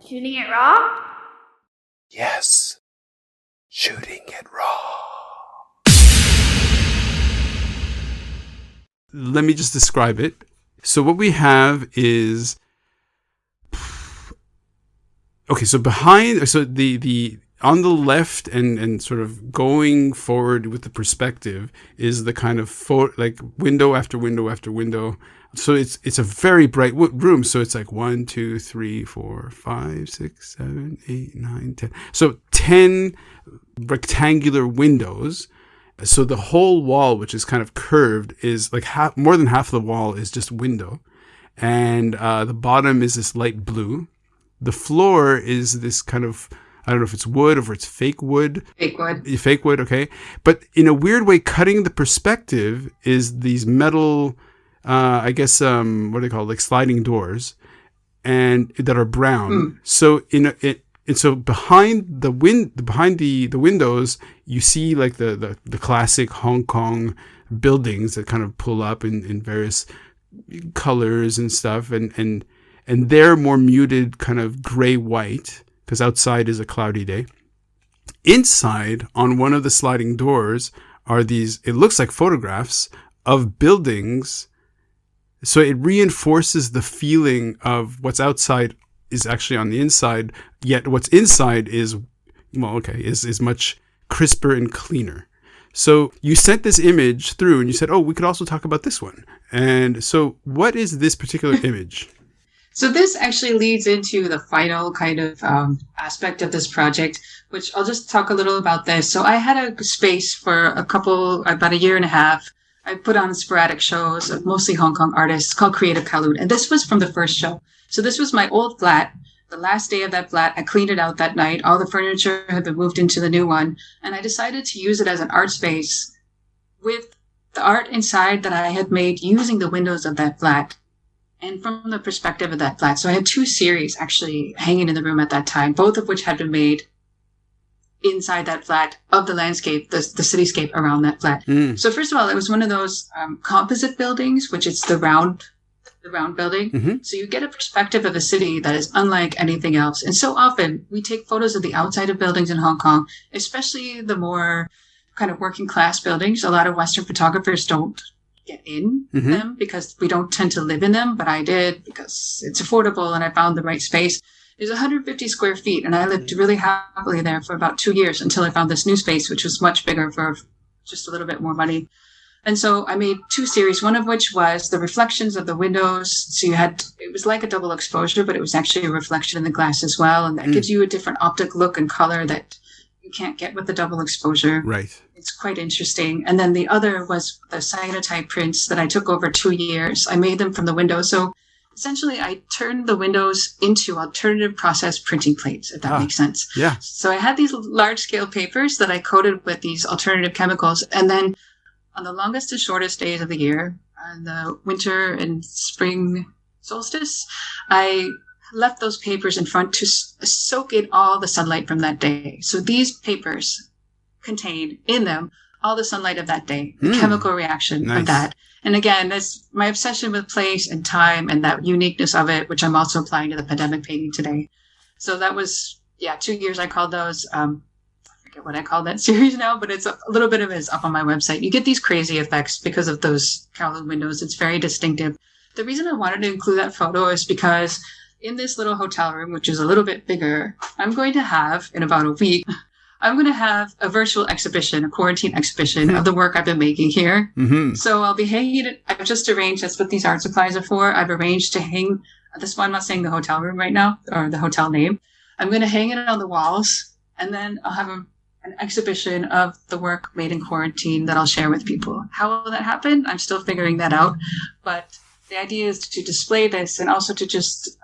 Shooting it raw? Yes. Shooting it raw. Let me just describe it. So what we have is... Okay, so the on the left and sort of going forward with the perspective is the kind of like window after window after window. So it's a very bright room. So it's like 1, 2, 3, 4, 5, 6, 7, 8, 9, 10. So 10 rectangular windows. So the whole wall, which is kind of curved, is like more than half of the wall is just window. And the bottom is this light blue. The floor is this kind of, I don't know if it's wood or if it's fake wood. Fake wood. Fake wood, okay. But in a weird way, cutting the perspective is these metal, I guess, what are they called? Like sliding doors, and that are brown. So so behind the windows, you see like the classic Hong Kong buildings that kind of pull up in various colors and stuff, and they're more muted, kind of gray-white, because outside is a cloudy day. Inside, on one of the sliding doors, are these, it looks like photographs of buildings. So it reinforces the feeling of what's outside is actually on the inside, yet what's inside is much crisper and cleaner. So you sent this image through and you said, oh, we could also talk about this one. And so what is this particular image? So this actually leads into the final kind of aspect of this project, which I'll just talk a little about this. So I had a space for about a year and a half. I put on sporadic shows of mostly Hong Kong artists called Creative Kowloon. And this was from the first show. So this was my old flat. The last day of that flat, I cleaned it out that night. All the furniture had been moved into the new one. And I decided to use it as an art space with the art inside that I had made using the windows of that flat. And from the perspective of that flat. So I had 2 series actually hanging in the room at that time, both of which had been made inside that flat of the landscape, the cityscape around that flat. So first of all, it was one of those composite buildings, which is the round building. Mm-hmm. So you get a perspective of a city that is unlike anything else. And so often we take photos of the outside of buildings in Hong Kong, especially the more kind of working class buildings. A lot of Western photographers don't get in them because we don't tend to live in them, but I did because it's affordable and I found the right space. It was 150 square feet and I lived really happily there for about 2 years until I found this new space, which was much bigger for just a little bit more money. And so I made 2 series, one of which was the reflections of the windows. So it was like a double exposure, but it was actually a reflection in the glass as well. And that gives you a different optic look and color that you can't get with the double exposure. Right. It's quite interesting. And then the other was the cyanotype prints that I took over 2 years. I made them from the window. So essentially I turned the windows into alternative process printing plates, if that makes sense. Yeah. So I had these large scale papers that I coated with these alternative chemicals. And then on the longest and shortest days of the year, on the winter and spring solstice, I left those papers in front to soak in all the sunlight from that day. So these papers contain in them all the sunlight of that day, the chemical reaction of that. And again, that's my obsession with place and time and that uniqueness of it, which I'm also applying to the pandemic painting today. So that was, 2 years I called those. I forget what I call that series now, but it's a little bit of it is up on my website. You get these crazy effects because of those Kowloon windows. It's very distinctive. The reason I wanted to include that photo is because in this little hotel room, which is a little bit bigger, I'm going to have, in about a week, I'm going to have a virtual exhibition, a quarantine exhibition of the work I've been making here. Mm-hmm. So I'll be hanging it. I've just arranged, that's what these art supplies are for. I've arranged to hang, this one, I'm not saying the hotel room right now, or the hotel name. I'm going to hang it on the walls, and then I'll have an exhibition of the work made in quarantine that I'll share with people. How will that happen? I'm still figuring that out. But the idea is to display this and also to just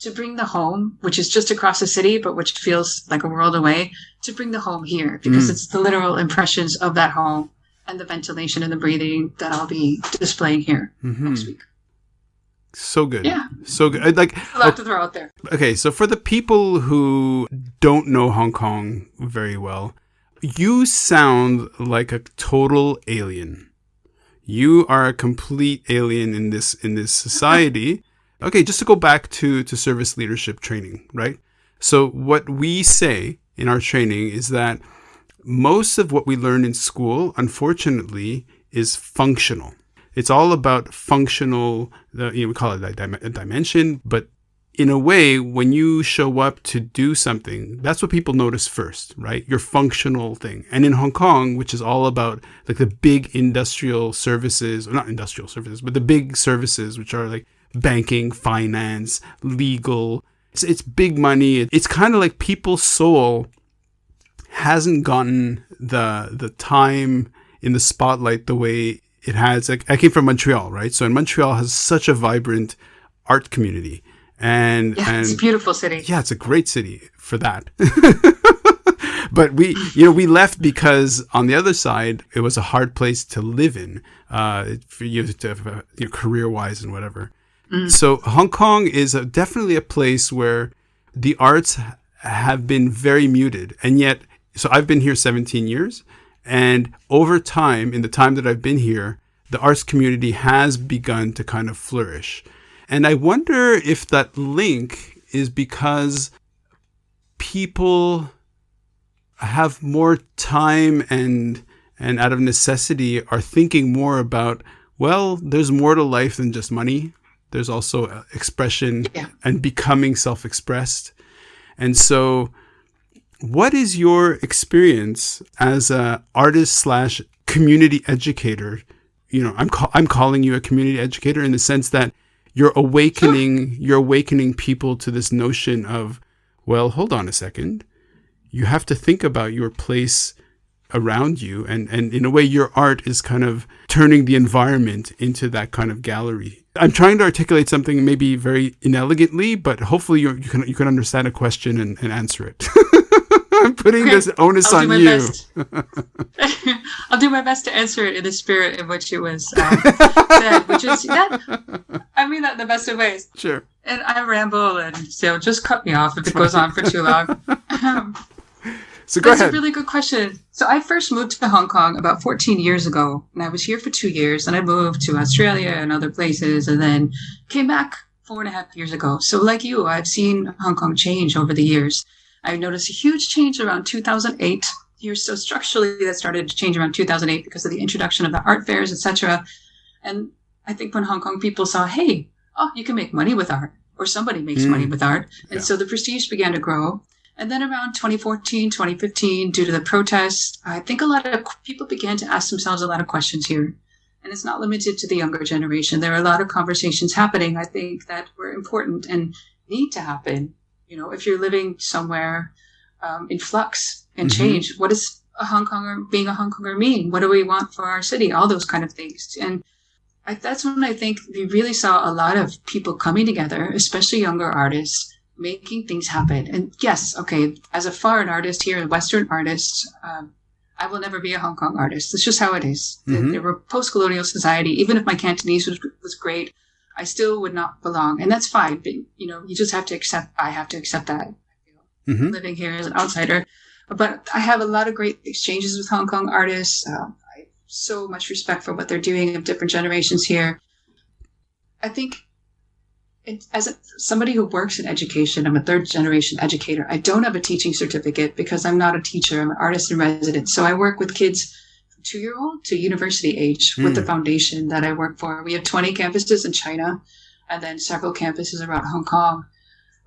to bring the home, which is just across the city, but which feels like a world away, to bring the home here because it's the literal impressions of that home and the ventilation and the breathing that I'll be displaying here next week. So good. Yeah. So good. Like a lot to throw out there. Okay, so for the people who don't know Hong Kong very well, you sound like a total alien. You are a complete alien in this society. Okay, just to go back to service leadership training, right? So what we say in our training is that most of what we learn in school, unfortunately, is functional. It's all about functional, we call it a dimension, but in a way, when you show up to do something, that's what people notice first, right? Your functional thing. And in Hong Kong, which is all about like the big industrial services, or not industrial services, but the big services, which are like banking, finance, legal, it's big money. It's kind of like people's soul hasn't gotten the time in the spotlight the way it has. Like, I came from Montreal, right? So in Montreal has such a vibrant art community. And it's a beautiful city. Yeah, it's a great city for that. But we left because on the other side, it was a hard place to live in, for you to, career-wise and whatever. So Hong Kong is definitely a place where the arts have been very muted. And yet, so I've been here 17 years. And over time, in the time that I've been here, the arts community has begun to kind of flourish. And I wonder if that link is because people have more time and out of necessity are thinking more about, well, there's more to life than just money. There's also expression and becoming self-expressed. And so what is your experience as an artist / community educator? I'm calling you a community educator in the sense that you're awakening people to this notion of, well, hold on a second. You have to think about your place around you. And in a way, your art is kind of turning the environment into that kind of gallery. I'm trying to articulate something maybe very inelegantly, but hopefully you can understand a question and answer it. I'm putting this onus on you. I'll do my best to answer it in the spirit in which it was said, which is I mean that in the best of ways. Sure. And I ramble, and so just cut me off if it goes on for too long. So go ahead. That's a really good question. So I first moved to Hong Kong about 14 years ago, and I was here for 2 years, and I moved to Australia and other places, and then came back 4.5 years ago. So like you, I've seen Hong Kong change over the years. I noticed a huge change around 2008. So structurally, that started to change around 2008 because of the introduction of the art fairs, etc. And I think when Hong Kong people saw, hey, you can make money with art, or somebody makes money with art. And so the prestige began to grow. And then around 2014, 2015, due to the protests, I think a lot of people began to ask themselves a lot of questions here. And it's not limited to the younger generation. There are a lot of conversations happening, I think, that were important and need to happen. If you're living somewhere in flux and change, what does being a Hong Konger mean? What do we want for our city? All those kind of things. And that's when I think we really saw a lot of people coming together, especially younger artists, making things happen. And yes, okay, as a foreign artist here, a Western artist, I will never be a Hong Kong artist. It's just how it is. There were post-colonial society. Even if my Cantonese was great, I still would not belong. And that's fine. But, you just have to accept, I have to accept that. I feel, living here as an outsider. But I have a lot of great exchanges with Hong Kong artists. I have so much respect for what they're doing of different generations here. I think as somebody who works in education, I'm a third generation educator. I don't have a teaching certificate because I'm not a teacher. I'm an artist in residence. So I work with kids from 2-year-old to university age with the foundation that I work for. We have 20 campuses in China and then several campuses around Hong Kong,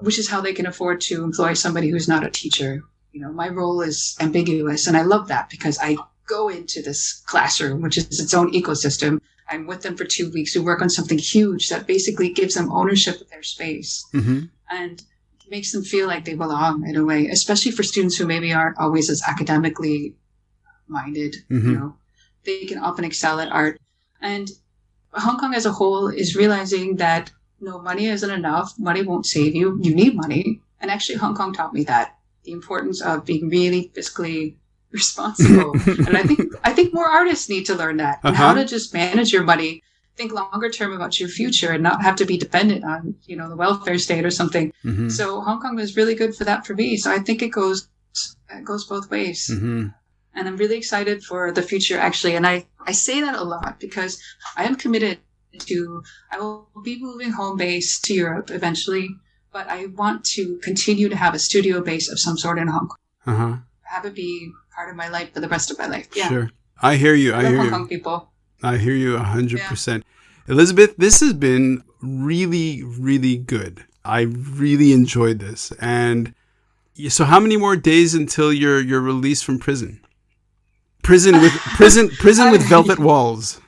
which is how they can afford to employ somebody who's not a teacher. My role is ambiguous, and I love that because I go into this classroom, which is its own ecosystem. I'm with them for 2 weeks to work on something huge that basically gives them ownership of their space and makes them feel like they belong in a way, especially for students who maybe aren't always as academically minded. They can often excel at art. And Hong Kong as a whole is realizing that money isn't enough. Money won't save you. You need money. And actually, Hong Kong taught me that, the importance of being really fiscally responsible. And I think more artists need to learn that, and how to just manage your money, think longer term about your future, and not have to be dependent on the welfare state or something. So Hong Kong was really good for that for me. So I think it goes both ways. And I'm really excited for the future, actually. And I say that a lot because I am committed I will be moving home base to Europe eventually, but I want to continue to have a studio base of some sort in Hong Kong. Uh-huh. Have it be part of my life for the rest of my life. Yeah. Sure. I hear you. I love Hong Kong people. I hear you 100%. Elizabeth, this has been really, really good. I really enjoyed this. And so how many more days until you're released from prison? Prison with velvet walls.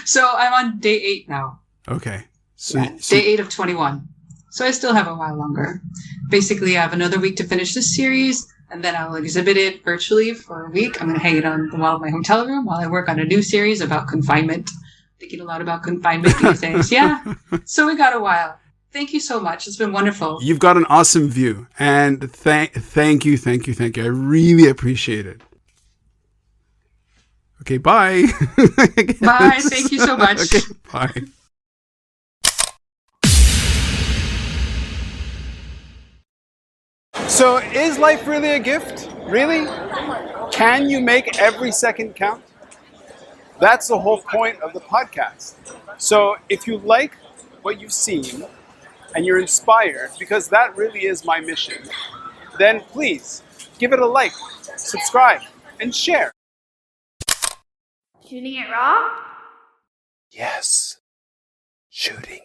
So I'm on day 8 now. Okay. So, Day 8 of 21. So I still have a while longer. Basically, I have another week to finish this series, and then I'll exhibit it virtually for a week. I'm going to hang it on the wall of my hotel room while I work on a new series about confinement. Thinking a lot about confinement these days. Yeah. So we got a while. Thank you so much. It's been wonderful. You've got an awesome view. And thank you. I really appreciate it. Okay, bye. Bye. Thank you so much. Okay, bye. So is life really a gift? Really? Can you make every second count? That's the whole point of the podcast. So if you like what you've seen and you're inspired, because that really is my mission, then please give it a like, subscribe, and share. Shooting it raw? Yes. Shooting.